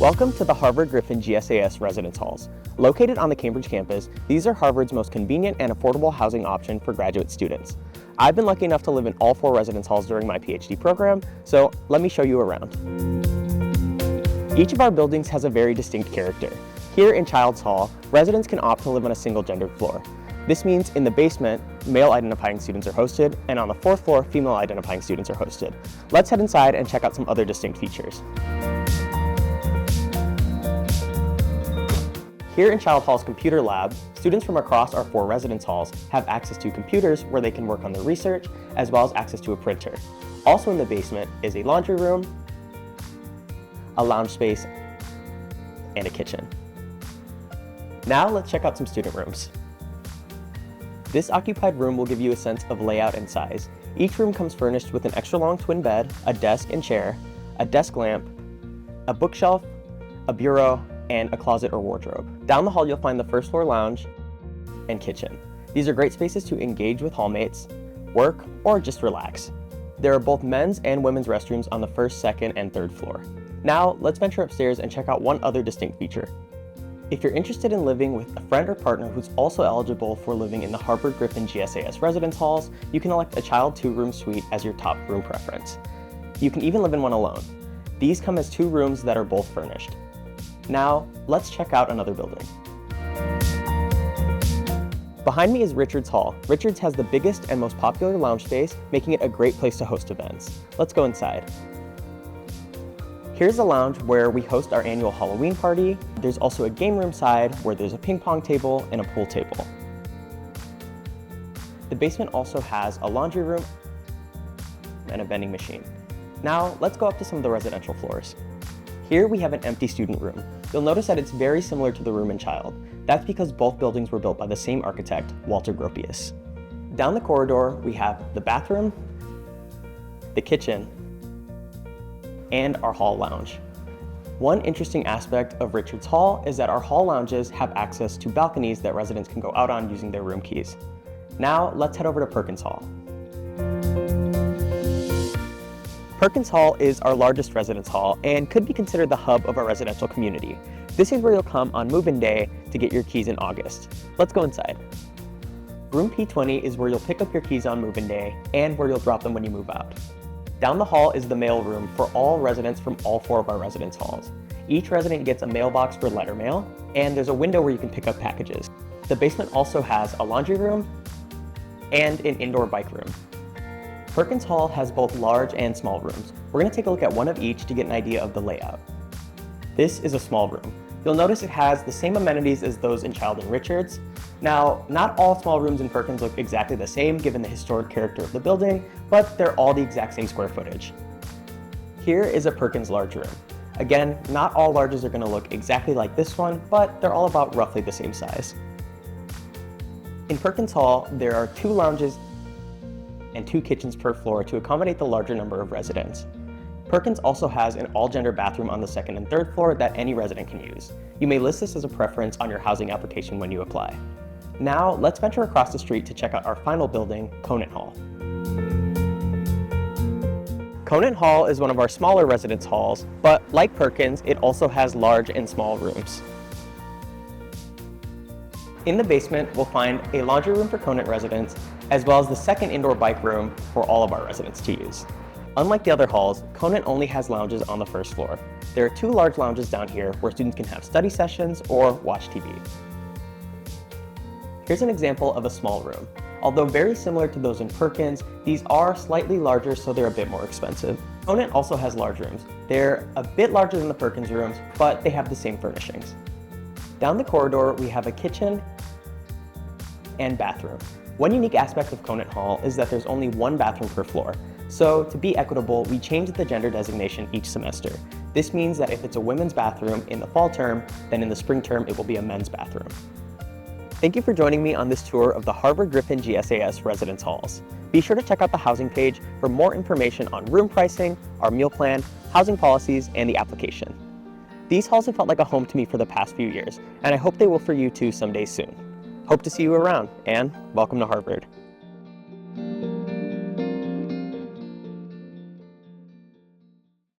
Welcome to the Harvard Griffin GSAS residence halls. Located on the Cambridge campus, these are Harvard's most convenient and affordable housing option for graduate students. I've been lucky enough to live in all 4 residence halls during my PhD program, so let me show you around. Each of our buildings has a very distinct character. Here in Childs Hall, residents can opt to live on a single-gendered floor. This means in the basement, male-identifying students are hosted, and on the 4th floor, female-identifying students are hosted. Let's head inside and check out some other distinct features. Here in Child Hall's computer lab, students from across our 4 residence halls have access to computers where they can work on their research, as well as access to a printer. Also in the basement is a laundry room, a lounge space, and a kitchen. Now let's check out some student rooms. This occupied room will give you a sense of layout and size. Each room comes furnished with an extra long twin bed, a desk and chair, a desk lamp, a bookshelf, a bureau, and a closet or wardrobe. Down the hall, you'll find the first floor lounge and kitchen. These are great spaces to engage with hallmates, work, or just relax. There are both men's and women's restrooms on the 1st, 2nd, and 3rd floor. Now, let's venture upstairs and check out one other distinct feature. If you're interested in living with a friend or partner who's also eligible for living in the Harvard Griffin GSAS residence halls, you can elect a child 2-room suite as your top room preference. You can even live in one alone. These come as 2 rooms that are both furnished. Now, let's check out another building. Behind me is Richards Hall. Richards has the biggest and most popular lounge space, making it a great place to host events. Let's go inside. Here's a lounge where we host our annual Halloween party. There's also a game room side where there's a ping pong table and a pool table. The basement also has a laundry room and a vending machine. Now, let's go up to some of the residential floors. Here we have an empty student room. You'll notice that it's very similar to the room in Child. That's because both buildings were built by the same architect, Walter Gropius. Down the corridor, we have the bathroom, the kitchen, and our hall lounge. One interesting aspect of Richards Hall is that our hall lounges have access to balconies that residents can go out on using their room keys. Now, let's head over to Perkins Hall. Perkins Hall is our largest residence hall and could be considered the hub of our residential community. This is where you'll come on move-in day to get your keys in August. Let's go inside. Room P20 is where you'll pick up your keys on move-in day and where you'll drop them when you move out. Down the hall is the mail room for all residents from all 4 of our residence halls. Each resident gets a mailbox for letter mail, and there's a window where you can pick up packages. The basement also has a laundry room and an indoor bike room. Perkins Hall has both large and small rooms. We're going to take a look at one of each to get an idea of the layout. This is a small room. You'll notice it has the same amenities as those in Child and Richards. Now, not all small rooms in Perkins look exactly the same given the historic character of the building, but they're all the exact same square footage. Here is a Perkins large room. Again, not all larges are going to look exactly like this one, but they're all about roughly the same size. In Perkins Hall, there are 2 lounges and 2 kitchens per floor to accommodate the larger number of residents. Perkins also has an all-gender bathroom on the 2nd and 3rd floor that any resident can use. You may list this as a preference on your housing application when you apply. Now, let's venture across the street to check out our final building, Conant Hall. Conant Hall is one of our smaller residence halls, but like Perkins, it also has large and small rooms. In the basement, we'll find a laundry room for Conant residents, as well as the 2nd indoor bike room for all of our residents to use. Unlike the other halls, Conant only has lounges on the 1st floor. There are 2 large lounges down here where students can have study sessions or watch TV. Here's an example of a small room. Although very similar to those in Perkins, these are slightly larger, so they're a bit more expensive. Conant also has large rooms. They're a bit larger than the Perkins rooms, but they have the same furnishings. Down the corridor, we have a kitchen and bathroom. One unique aspect of Conant Hall is that there's only 1 bathroom per floor. So to be equitable, we changed the gender designation each semester. This means that if it's a women's bathroom in the fall term, then in the spring term it will be a men's bathroom. Thank you for joining me on this tour of the Harvard Griffin GSAS residence halls. Be sure to check out the housing page for more information on room pricing, our meal plan, housing policies, and the application. These halls have felt like a home to me for the past few years, and I hope they will for you too someday soon. Hope to see you around, and welcome to Harvard.